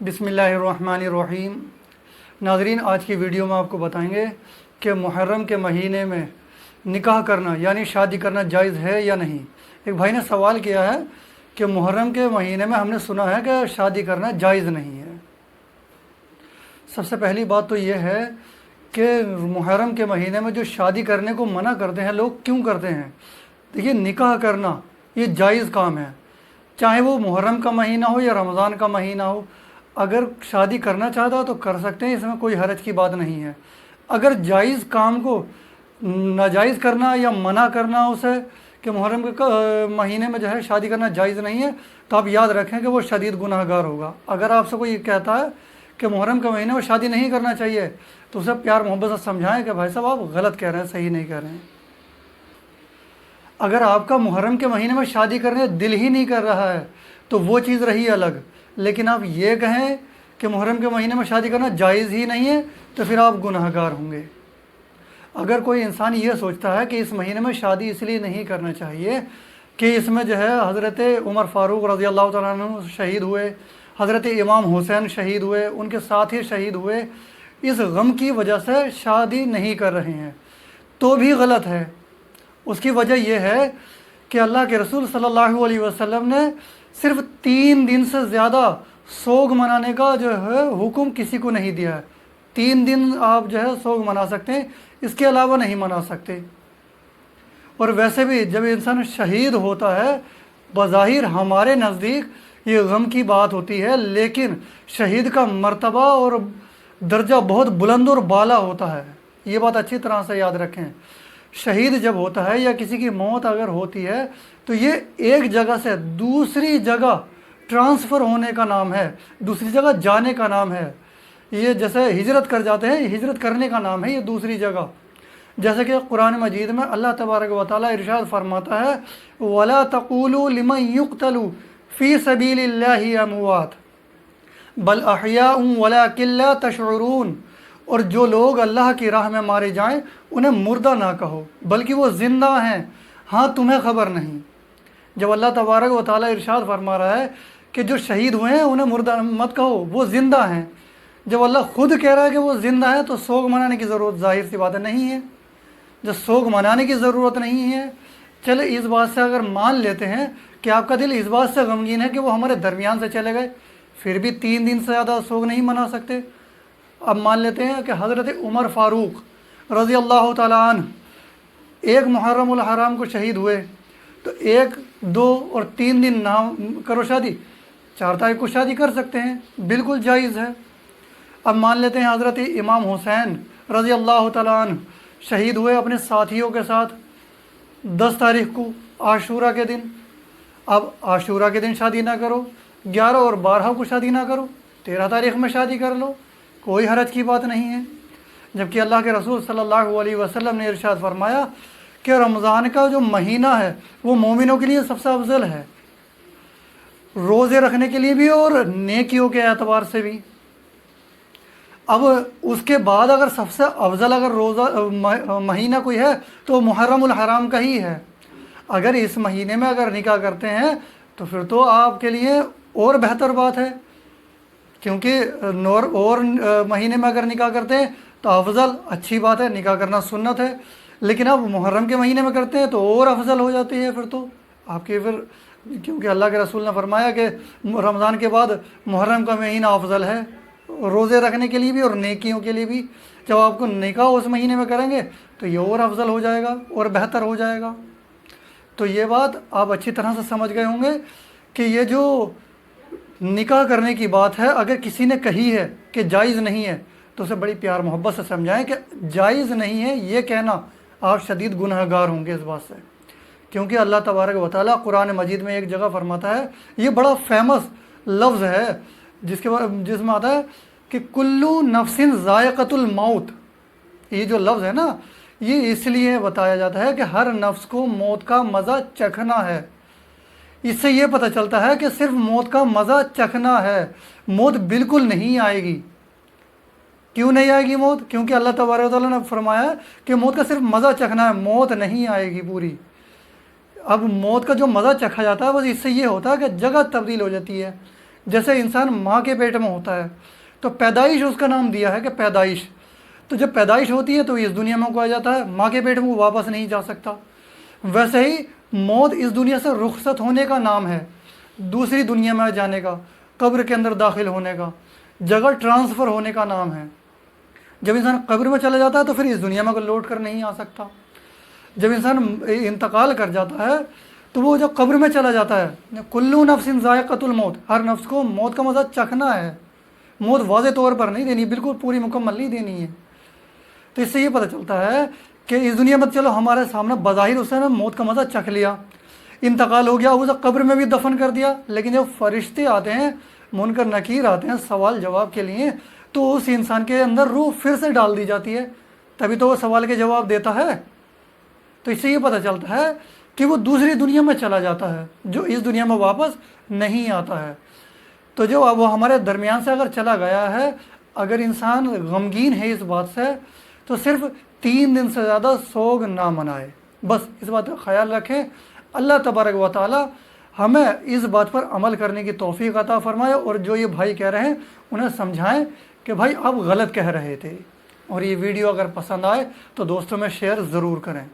بسم اللہ الرحمن الرحیم۔ ناظرین، آج کی ویڈیو میں آپ کو بتائیں گے کہ محرم کے مہینے میں نکاح کرنا یعنی شادی کرنا جائز ہے یا نہیں۔ ایک بھائی نے سوال کیا ہے کہ محرم کے مہینے میں ہم نے سنا ہے کہ شادی کرنا جائز نہیں ہے۔ سب سے پہلی بات تو یہ ہے کہ محرم کے مہینے میں جو شادی کرنے کو منع کرتے ہیں لوگ، کیوں کرتے ہیں؟ دیکھیے، نکاح کرنا یہ جائز کام ہے، چاہے وہ محرم کا مہینہ ہو یا رمضان کا مہینہ ہو۔ اگر شادی کرنا چاہتا تو کر سکتے ہیں، اس میں کوئی حرج کی بات نہیں ہے۔ اگر جائز کام کو ناجائز کرنا یا منع کرنا اسے کہ محرم کے مہینے میں جو ہے شادی کرنا جائز نہیں ہے، تو آپ یاد رکھیں کہ وہ شدید گناہ گار ہوگا۔ اگر آپ سے کوئی یہ کہتا ہے کہ محرم کے مہینے میں شادی نہیں کرنا چاہیے، تو اسے پیار محبت سے سمجھائیں کہ بھائی صاحب آپ غلط کہہ رہے ہیں، صحیح نہیں کہہ رہے ہیں۔ اگر آپ کا محرم کے مہینے میں شادی کرنے دل ہی نہیں کر رہا ہے تو وہ چیز رہی الگ، لیکن آپ یہ کہیں کہ محرم کے مہینے میں شادی کرنا جائز ہی نہیں ہے تو پھر آپ گناہ گار ہوں گے۔ اگر کوئی انسان یہ سوچتا ہے کہ اس مہینے میں شادی اس لیے نہیں کرنا چاہیے کہ اس میں جو ہے حضرت عمر فاروق رضی اللہ تعالیٰ عنہ شہید ہوئے، حضرت امام حسین شہید ہوئے، ان کے ساتھی شہید ہوئے، اس غم کی وجہ سے شادی نہیں کر رہے ہیں، تو بھی غلط ہے۔ اس کی وجہ یہ ہے کہ اللہ کے رسول صلی اللہ علیہ وسلم نے صرف 3 دن سے زیادہ سوگ منانے کا جو ہے حکم کسی کو نہیں دیا ہے۔ 3 دن آپ جو ہے سوگ منا سکتے ہیں، اس کے علاوہ نہیں منا سکتے۔ اور ویسے بھی جب انسان شہید ہوتا ہے، بظاہر ہمارے نزدیک یہ غم کی بات ہوتی ہے، لیکن شہید کا مرتبہ اور درجہ بہت بلند اور بالا ہوتا ہے۔ یہ بات اچھی طرح سے یاد رکھیں۔ شہید جب ہوتا ہے یا کسی کی موت اگر ہوتی ہے تو یہ ایک جگہ سے دوسری جگہ ٹرانسفر ہونے کا نام ہے، دوسری جگہ جانے کا نام ہے۔ یہ جیسے ہجرت کر جاتے ہیں، ہجرت کرنے کا نام ہے یہ دوسری جگہ۔ جیسے کہ قرآن مجید میں اللہ تبارک و تعالیٰ ارشاد فرماتا ہے وَلَا تَقُولُوا لِمَنْ يُقْتَلُ فِي سَبِيلِ اللَّهِ أَمْوَاتٌ بَلْ أَحْيَاءٌ وَلَكِنْ لَا تَشْعُرُونَ، اور جو لوگ اللہ کی راہ میں مارے جائیں انہیں مردہ نہ کہو بلکہ وہ زندہ ہیں، ہاں تمہیں خبر نہیں۔ جب اللہ تبارک و تعالیٰ ارشاد فرما رہا ہے کہ جو شہید ہوئے ہیں انہیں مردہ مت کہو، وہ زندہ ہیں، جب اللہ خود کہہ رہا ہے کہ وہ زندہ ہے تو سوگ منانے کی ضرورت ظاہر سی بات نہیں ہے۔ جب سوگ منانے کی ضرورت نہیں ہے، چلے اس بات سے اگر مان لیتے ہیں کہ آپ کا دل اس بات سے غمگین ہے کہ وہ ہمارے درمیان سے چلے گئے، پھر بھی 3 دن سے زیادہ سوگ نہیں منا سکتے۔ اب مان لیتے ہیں کہ حضرت عمر فاروق رضی اللہ تعالیٰ عنہ 1 محرم الحرام کو شہید ہوئے، تو 1، 2 اور 3 دن نہ کرو شادی، 4 تاریخ کو شادی کر سکتے ہیں، بالکل جائز ہے۔ اب مان لیتے ہیں حضرت امام حسین رضی اللہ تعالیٰ عنہ شہید ہوئے اپنے ساتھیوں کے ساتھ 10 تاریخ کو عاشورہ کے دن۔ اب عاشورہ کے دن شادی نہ کرو، 11 اور 12 کو شادی نہ کرو، 13 تاریخ میں شادی کر لو، کوئی حرج کی بات نہیں ہے۔ جبکہ اللہ کے رسول صلی اللہ علیہ وسلم نے ارشاد فرمایا کہ رمضان کا جو مہینہ ہے وہ مومنوں کے لیے سب سے افضل ہے، روزے رکھنے کے لیے بھی اور نیکیوں کے اعتبار سے بھی۔ اب اس کے بعد اگر سب سے افضل اگر روزہ مہینہ کوئی ہے تو محرم الحرام کا ہی ہے۔ اگر اس مہینے میں اگر نکاح کرتے ہیں تو پھر تو آپ کے لیے اور بہتر بات ہے، کیونکہ اور مہینے میں اگر نکاح کرتے ہیں تو افضل، اچھی بات ہے، نکاح کرنا سنت ہے، لیکن اب محرم کے مہینے میں کرتے ہیں تو اور افضل ہو جاتی ہے پھر تو آپ کی، پھر کیونکہ اللہ کے رسول نے فرمایا کہ رمضان کے بعد محرم کا مہینہ افضل ہے، روزے رکھنے کے لیے بھی اور نیکیوں کے لیے بھی۔ جب آپ کو نکاح اس مہینے میں کریں گے تو یہ اور افضل ہو جائے گا اور بہتر ہو جائے گا۔ تو یہ بات آپ اچھی طرح سے سمجھ گئے ہوں گے کہ یہ جو نکاح کرنے کی بات ہے، اگر کسی نے کہی ہے کہ جائز نہیں ہے تو اسے بڑی پیار محبت سے سمجھائیں کہ جائز نہیں ہے، یہ کہنا آپ شدید گناہ گار ہوں گے اس بات سے۔ کیونکہ اللہ تبارک و تعالیٰ قرآن مجید میں ایک جگہ فرماتا ہے، یہ بڑا فیمس لفظ ہے جس میں آتا ہے کہ کلو نفس ذائقۃ الموت۔ یہ جو لفظ ہے نا، یہ اس لیے بتایا جاتا ہے کہ ہر نفس کو موت کا مزہ چکھنا ہے۔ اس سے یہ پتہ چلتا ہے کہ صرف موت کا مزہ چکھنا ہے، موت بالکل نہیں آئے گی۔ کیوں نہیں آئے گی موت؟ کیونکہ اللہ تبارک و تعالیٰ نے فرمایا کہ موت کا صرف مزہ چکھنا ہے، موت نہیں آئے گی پوری۔ اب موت کا جو مزہ چکھا جاتا ہے بس اس سے یہ ہوتا ہے کہ جگہ تبدیل ہو جاتی ہے، جیسے انسان ماں کے پیٹ میں ہوتا ہے تو پیدائش اس کا نام دیا ہے کہ پیدائش، تو جب پیدائش ہوتی ہے تو اس دنیا میں کو آ جاتا ہے، ماں کے پیٹ میں وہ واپس نہیں جا سکتا۔ ویسے ہی موت اس دنیا سے رخصت ہونے کا نام ہے، دوسری دنیا میں جانے کا، قبر کے اندر داخل ہونے کا، جگہ ٹرانسفر ہونے کا نام ہے۔ جب انسان قبر میں چلا جاتا ہے تو پھر اس دنیا میں کو لوٹ کر نہیں آ سکتا۔ جب انسان انتقال کر جاتا ہے تو وہ جب قبر میں چلا جاتا ہے، کلو نفس ذائقۃ الموت، ہر نفس کو موت کا مزہ چکھنا ہے، موت واضح طور پر نہیں دینی، بالکل پوری مکمل نہیں دینی ہے۔ تو اس سے یہ پتہ چلتا ہے کہ اس دنیا میں چلو ہمارے سامنے بظاہر اس نے موت کا مزہ چکھ لیا، انتقال ہو گیا، اسے قبر میں بھی دفن کر دیا، لیکن جب فرشتے آتے ہیں، منکر نکیر آتے ہیں سوال جواب کے لیے، تو اس انسان کے اندر روح پھر سے ڈال دی جاتی ہے، تبھی تو وہ سوال کے جواب دیتا ہے۔ تو اس سے یہ پتہ چلتا ہے کہ وہ دوسری دنیا میں چلا جاتا ہے، جو اس دنیا میں واپس نہیں آتا ہے۔ تو جو اب وہ ہمارے درمیان سے اگر چلا گیا ہے، اگر انسان غمگین ہے اس بات سے، تو صرف 3 دن سے زیادہ سوگ نہ منائے، بس اس بات کا خیال رکھیں۔ اللہ تبارک و تعالی ہمیں اس بات پر عمل کرنے کی توفیق عطا فرمائے، اور جو یہ بھائی کہہ رہے ہیں انہیں سمجھائیں کہ بھائی آپ غلط کہہ رہے تھے، اور یہ ویڈیو اگر پسند آئے تو دوستوں میں شیئر ضرور کریں۔